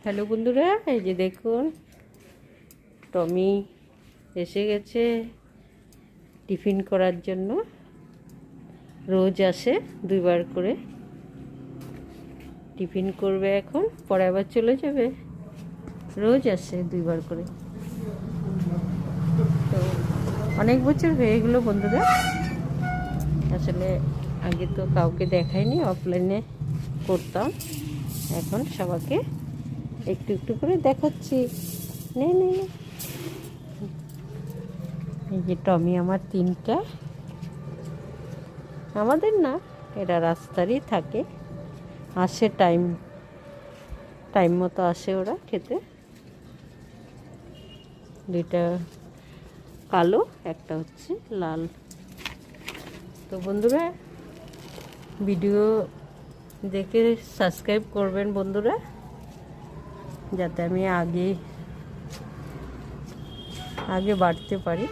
Hello বন্ধুরা, এই যে দেখুন টমি এসে গেছে টিফিন করার জন্য। রোজ আসে দুইবার করে টিফিন করবে, এখন পরে আবার চলে যাবে। রোজ আসে দুইবার করে, তো অনেক বছর হয়ে গেলো বন্ধুরা। আসলে আগে তো কাউকে দেখাইনি, অফলাইনে করতাম, এখন সবাইকে একটু একটু করে দেখাচ্ছি। নে নে নে। এই যে টমি আমার তিনটা, আমাদের না, এরা রাস্তারই থাকে, আসে টাইম মতো আসে ওরা খেতে। দুইটা কালো, একটা হচ্ছে লাল। তো বন্ধুরা, ভিডিও দেখে সাবস্ক্রাইব করবেন বন্ধুরা, যাতে আমি আগে বাড়তে পারি।